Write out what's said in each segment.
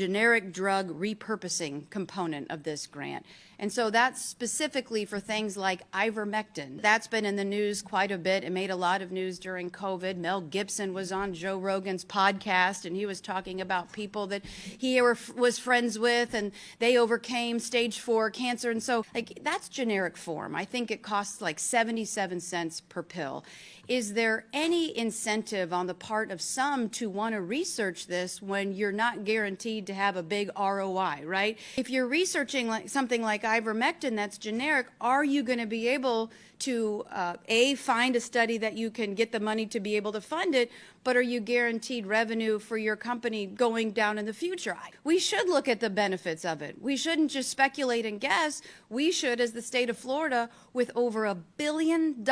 generic drug repurposing component of this grant. And so that's specifically for things like Ivermectin. That's been in the news quite a bit. It made a lot of news during COVID. Mel Gibson was on Joe Rogan's podcast, and he was talking about people that he was friends with, and they overcame stage 4 cancer. And so, like, that's generic form. I think it costs like 77 cents per pill. Is there any incentive on the part of some to want to research this when you're not guaranteed to have a big ROI, right? If you're researching like something like ivermectin that's generic, are you going to be able to, A, find a study that you can get the money to be able to fund it, but are you guaranteed revenue for your company going down in the future? We should look at the benefits of it. We shouldn't just speculate and guess. We should, as the state of Florida, with over $1 billion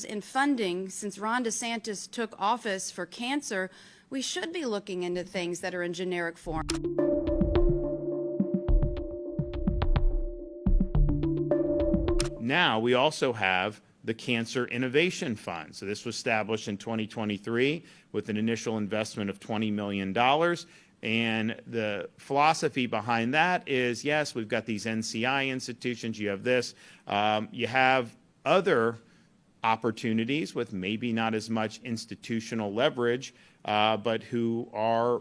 in funding since Ron DeSantis took office for cancer, we should be looking into things that are in generic form. Now we also have the Cancer Innovation Fund. So this was established in 2023 with an initial investment of $20 million. And the philosophy behind that is, yes, we've got these NCI institutions, you have this, you have other opportunities with maybe not as much institutional leverage, but who are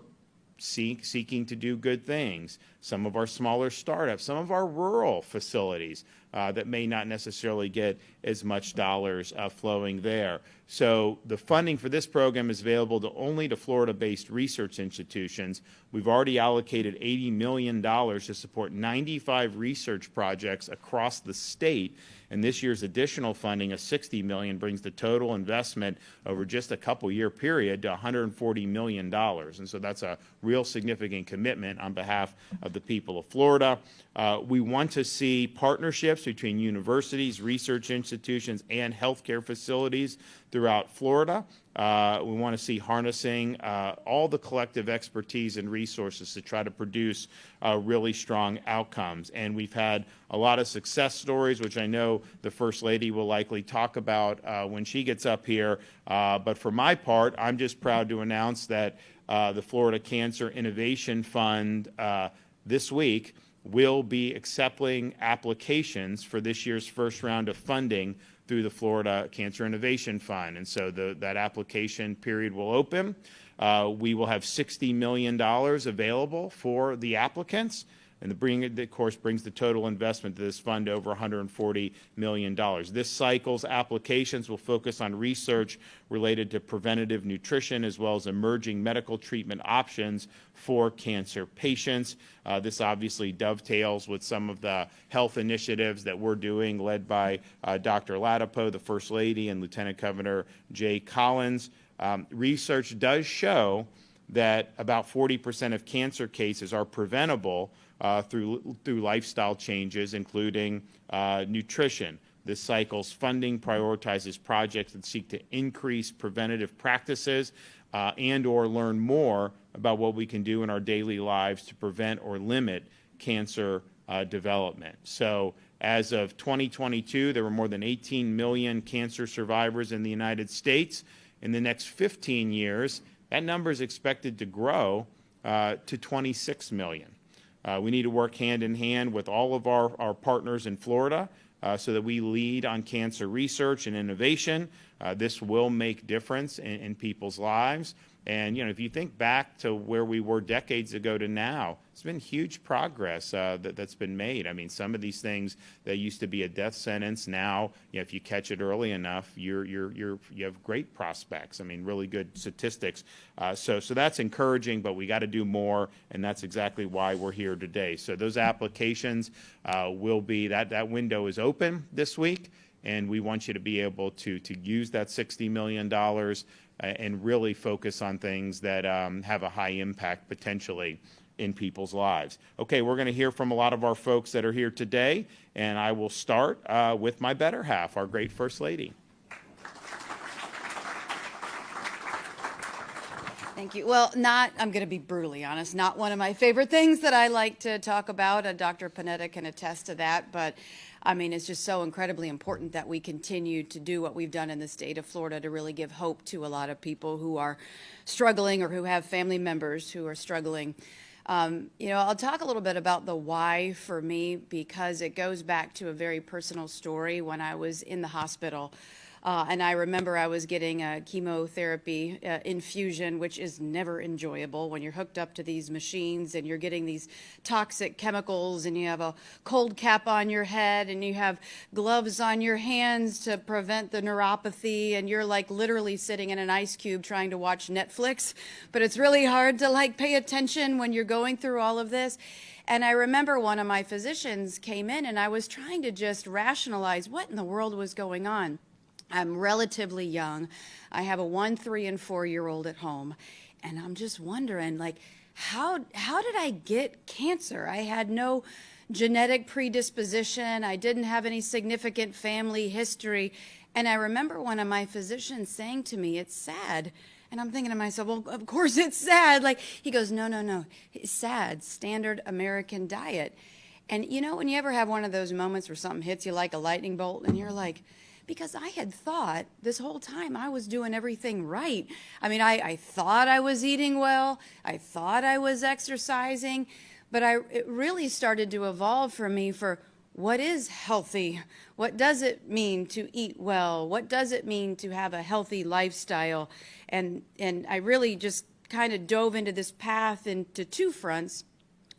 seeking to do good things. Some of our smaller startups, some of our rural facilities that may not necessarily get as much dollars flowing there. So the funding for this program is available only to Florida-based research institutions. We've already allocated $80 million to support 95 research projects across the state. And this year's additional funding of $60 million brings the total investment over just a couple-year period to $140 million. And so that's a real significant commitment on behalf of the people of Florida. We want to see partnerships between universities, research institutions, and healthcare facilities throughout Florida. We want to see harnessing all the collective expertise and resources to try to produce really strong outcomes. And we've had a lot of success stories, which I know the First Lady will likely talk about when she gets up here. But for my part, I'm just proud to announce that the Florida Cancer Innovation Fund this week will be accepting applications for this year's first round of funding through the Florida Cancer Innovation Fund. And so that application period will open. We will have $60 million available for the applicants. And of course, brings the total investment to this fund to over $140 million. This cycle's applications will focus on research related to preventative nutrition as well as emerging medical treatment options for cancer patients. This obviously dovetails with some of the health initiatives that we're doing, led by Dr. Ladapo, the First Lady, and Lieutenant Governor Jay Collins. Research does show that about 40% of cancer cases are preventable through lifestyle changes, including nutrition. This cycle's funding prioritizes projects that seek to increase preventative practices and/or learn more about what we can do in our daily lives to prevent or limit cancer development. So as of 2022, there were more than 18 million cancer survivors in the United States. In the next 15 years, that number is expected to grow to 26 million. We need to work hand in hand with all of our partners in Florida so that we lead on cancer research and innovation. This will make difference in people's lives. And, if you think back to where we were decades ago to now, it's been huge progress that's been made. I mean, some of these things that used to be a death sentence, now, if you catch it early enough, you have great prospects. I mean, really good statistics. So that's encouraging, but we got to do more, and that's exactly why we're here today. So those applications will be, that window is open this week, and we want you to be able to use that $60 million and really focus on things that have a high impact potentially in people's lives. Okay, we're going to hear from a lot of our folks that are here today, and I will start with my better half, our great First Lady. Thank you. Well, I'm going to be brutally honest, not one of my favorite things that I like to talk about. Dr. Panetta can attest to that, but I mean, it's just so incredibly important that we continue to do what we've done in the state of Florida to really give hope to a lot of people who are struggling or who have family members who are struggling. I'll talk a little bit about the why for me, because it goes back to a very personal story when I was in the hospital. And I remember I was getting a chemotherapy infusion, which is never enjoyable when you're hooked up to these machines and you're getting these toxic chemicals, and you have a cold cap on your head and you have gloves on your hands to prevent the neuropathy, and you're like literally sitting in an ice cube trying to watch Netflix. But it's really hard to like pay attention when you're going through all of this. And I remember one of my physicians came in and I was trying to just rationalize what in the world was going on. I'm relatively young. I have a 1, 3, and 4-year-old at home. And I'm just wondering, like, how did I get cancer? I had no genetic predisposition. I didn't have any significant family history. And I remember one of my physicians saying to me, "It's sad." And I'm thinking to myself, well, of course it's sad. Like, he goes, no, it's sad, standard American diet. And when you ever have one of those moments where something hits you like a lightning bolt and you're like, because I had thought this whole time I was doing everything right. I mean, I thought I was eating well. I thought I was exercising. But it really started to evolve for me for what is healthy? What does it mean to eat well? What does it mean to have a healthy lifestyle? And I really just kind of dove into this path into two fronts.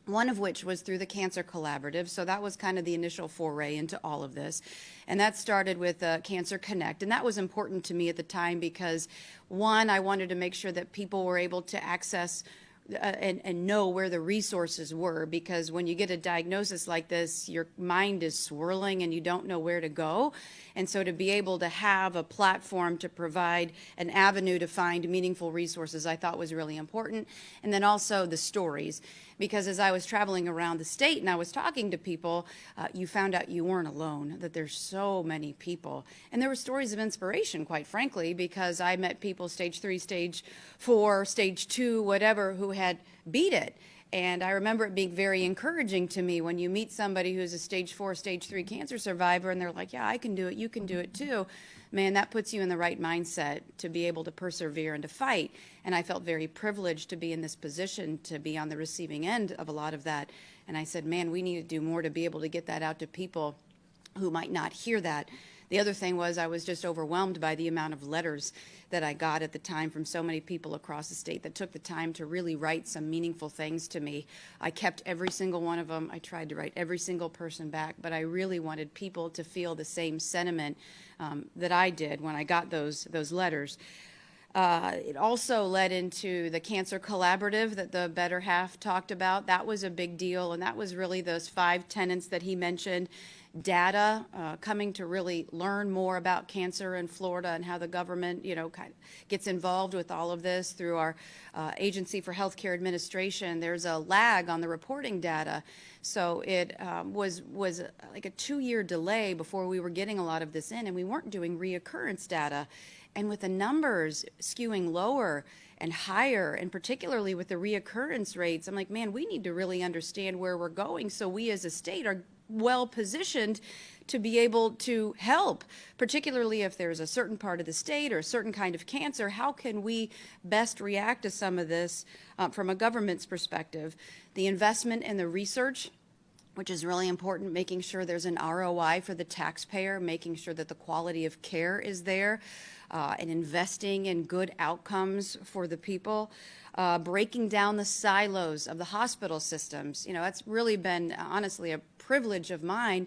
One of which was through the Cancer Collaborative. So that was kind of the initial foray into all of this. And that started with Cancer Connect. And that was important to me at the time because, one, I wanted to make sure that people were able to access and know where the resources were, because when you get a diagnosis like this, your mind is swirling and you don't know where to go. And so to be able to have a platform to provide an avenue to find meaningful resources, I thought was really important. And then also the stories, because as I was traveling around the state and I was talking to people, you found out you weren't alone, that there's so many people. And there were stories of inspiration, quite frankly, because I met people stage 3, stage 4, stage 2, whatever, who had beat it. And I remember it being very encouraging to me when you meet somebody who's a stage 4, stage 3 cancer survivor and they're like, yeah, I can do it, you can do it too. Man, that puts you in the right mindset to be able to persevere and to fight. And I felt very privileged to be in this position, to be on the receiving end of a lot of that. And I said, man, we need to do more to be able to get that out to people who might not hear that. The other thing was I was just overwhelmed by the amount of letters that I got at the time from so many people across the state that took the time to really write some meaningful things to me. I kept every single one of them. I tried to write every single person back, but I really wanted people to feel the same sentiment that I did when I got those letters. It also led into the Cancer Collaborative that the Better Half talked about. That was a big deal, and that was really those 5 tenets that he mentioned. Data, coming to really learn more about cancer in Florida and how the government, kind of gets involved with all of this through our Agency for Healthcare Administration. There's a lag on the reporting data. So it was like a 2-year delay before we were getting a lot of this in, and we weren't doing reoccurrence data. And with the numbers skewing lower and higher, and particularly with the reoccurrence rates, I'm like, man, we need to really understand where we're going so we as a state are well positioned to be able to help, particularly if there's a certain part of the state or a certain kind of cancer. How can we best react to some of this from a government's perspective? The investment in the research, which is really important, making sure there's an ROI for the taxpayer, making sure that the quality of care is there, and investing in good outcomes for the people. Breaking down the silos of the hospital systems. That's really been, honestly, a privilege of mine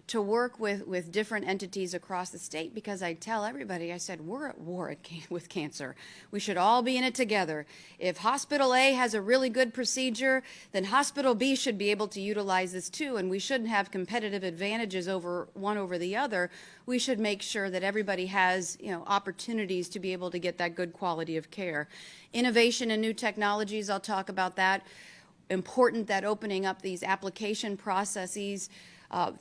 to work with different entities across the state, because I tell everybody, I said, we're at war with cancer. We should all be in it together. If Hospital A has a really good procedure, then Hospital B should be able to utilize this too, and we shouldn't have competitive advantages over one over the other. We should make sure that everybody has, opportunities to be able to get that good quality of care. Innovation and new technologies, I'll talk about that. Important that opening up these application processes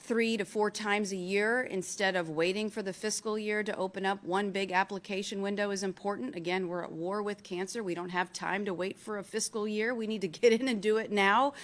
3 to 4 times a year instead of waiting for the fiscal year to open up one big application window is important. Again, we're at war with cancer. We don't have time to wait for a fiscal year. We need to get in and do it now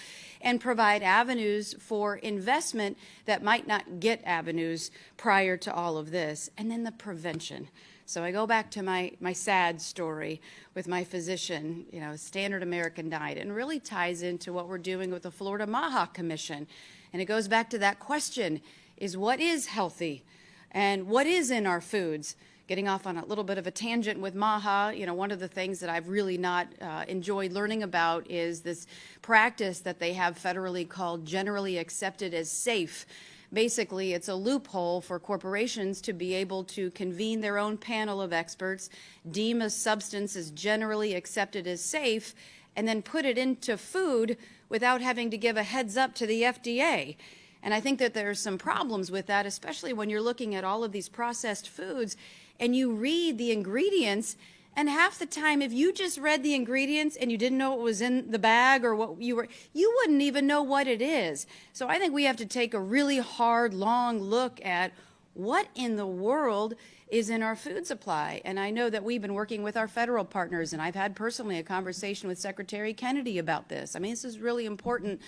and provide avenues for investment that might not get avenues prior to all of this. And then the prevention. So I go back to my sad story with my physician, standard American diet, and really ties into what we're doing with the Florida MAHA Commission. And it goes back to that question, is what is healthy and what is in our foods? Getting off on a little bit of a tangent with MAHA, one of the things that I've really not enjoyed learning about is this practice that they have federally called generally accepted as safe. Basically, it's a loophole for corporations to be able to convene their own panel of experts, deem a substance as generally accepted as safe, and then put it into food without having to give a heads up to the FDA. And I think that there's some problems with that, especially when you're looking at all of these processed foods and you read the ingredients, and half the time, if you just read the ingredients and you didn't know what was in the bag or what you wouldn't even know what it is. So I think we have to take a really hard, long look at what in the world is in our food supply. And I know that we've been working with our federal partners, and I've had personally a conversation with Secretary Kennedy about this. I mean, this is really important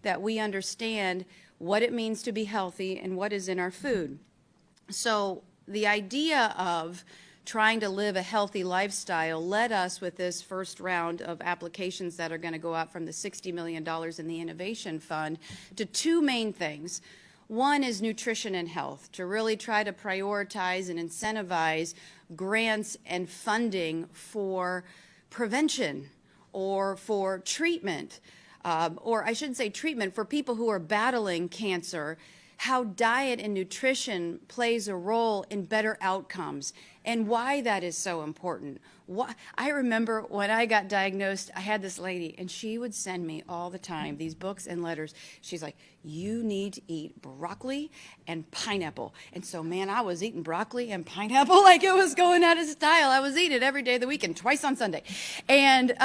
that we understand what it means to be healthy and what is in our food. So the idea of trying to live a healthy lifestyle led us with this first round of applications that are going to go out from the $60 million in the Innovation Fund to two main things. One is nutrition and health, to really try to prioritize and incentivize grants and funding for prevention or for treatment, or I should say treatment for people who are battling cancer, how diet and nutrition plays a role in better outcomes and why that is so important. I remember when I got diagnosed, I had this lady, and she would send me all the time these books and letters. She's like, you need to eat broccoli and pineapple. And so, man, I was eating broccoli and pineapple like it was going out of style. I was eating it every day of the week and twice on Sunday. And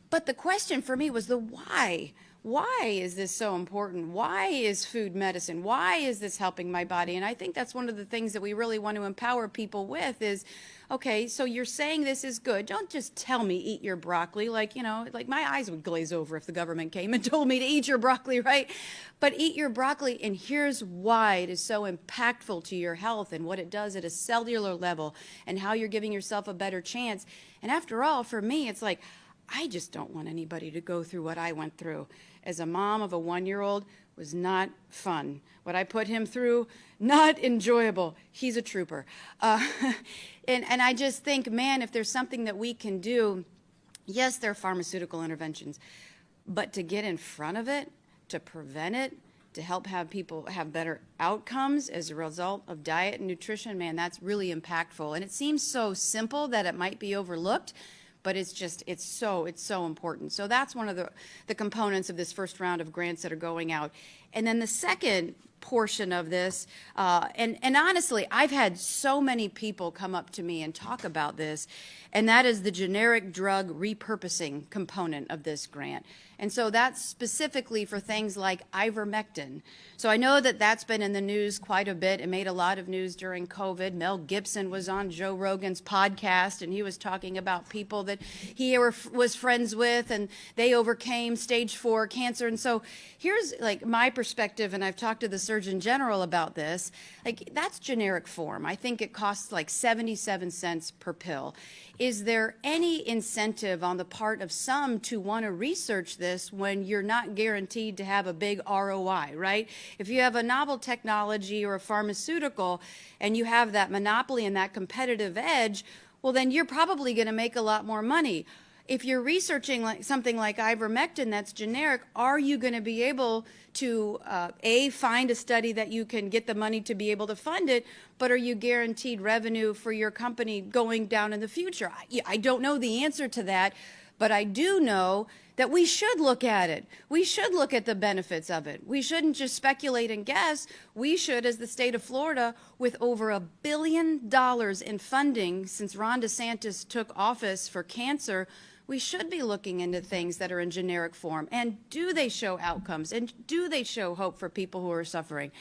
but the question for me was the why. Why is this so important? Why is food medicine? Why is this helping my body? And I think that's one of the things that we really want to empower people with is, okay, so you're saying this is good. Don't just tell me eat your broccoli. Like my eyes would glaze over if the government came and told me to eat your broccoli, right? But eat your broccoli, and here's why it is so impactful to your health and what it does at a cellular level and how you're giving yourself a better chance. And after all, for me, it's like, I just don't want anybody to go through what I went through. As a mom of a 1-year-old, was not fun. What I put him through, not enjoyable. He's a trooper. And I just think, man, if there's something that we can do, yes, there are pharmaceutical interventions, but to get in front of it, to prevent it, to help have people have better outcomes as a result of diet and nutrition, man, that's really impactful. And it seems so simple that it might be overlooked, but it's so important. So that's one of the components of this first round of grants that are going out. And then the second portion of this, and honestly, I've had so many people come up to me and talk about this, and that is the generic drug repurposing component of this grant. And so that's specifically for things like Ivermectin. So I know that that's been in the news quite a bit. It made a lot of news during COVID. Mel Gibson was on Joe Rogan's podcast, and he was talking about people that he was friends with, and they overcame stage 4 cancer. And so here's like my perspective, and I've talked to the Surgeon General about this. Like, that's generic form. I think it costs like 77 cents per pill. Is there any incentive on the part of some to want to research this when you're not guaranteed to have a big ROI, right? If you have a novel technology or a pharmaceutical and you have that monopoly and that competitive edge, well, then you're probably going to make a lot more money. If you're researching something like ivermectin that's generic, are you going to be able to, find a study that you can get the money to be able to fund it, but are you guaranteed revenue for your company going down in the future? I don't know the answer to that, but I do know that we should look at it. We should look at the benefits of it. We shouldn't just speculate and guess. We should, as the state of Florida, with over $1 billion in funding since Ron DeSantis took office for cancer, we should be looking into things that are in generic form. And do they show outcomes? And do they show hope for people who are suffering?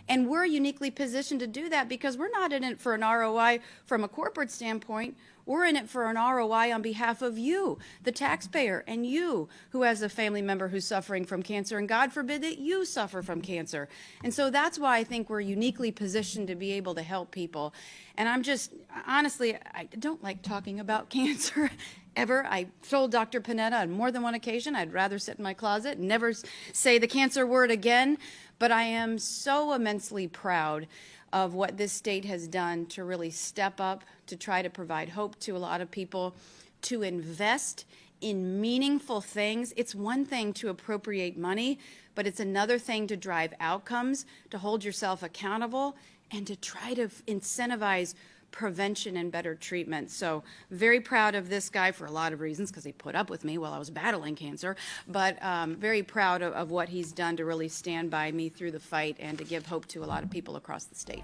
And we're uniquely positioned to do that because we're not in it for an ROI from a corporate standpoint. We're in it for an ROI on behalf of you, the taxpayer, and you who has a family member who's suffering from cancer, and God forbid that you suffer from cancer. And so that's why I think we're uniquely positioned to be able to help people. And I'm just, honestly, I don't like talking about cancer ever. I told Dr. Panetta on more than one occasion I'd rather sit in my closet and never say the cancer word again. But I am so immensely proud of what this state has done to really step up, to try to provide hope to a lot of people, to invest in meaningful things. It's one thing to appropriate money, but it's another thing to drive outcomes, to hold yourself accountable, and to try to incentivize prevention and better treatment. So very proud of this guy for a lot of reasons, because he put up with me while I was battling cancer, but very proud of what he's done to really stand by me through the fight and to give hope to a lot of people across the state.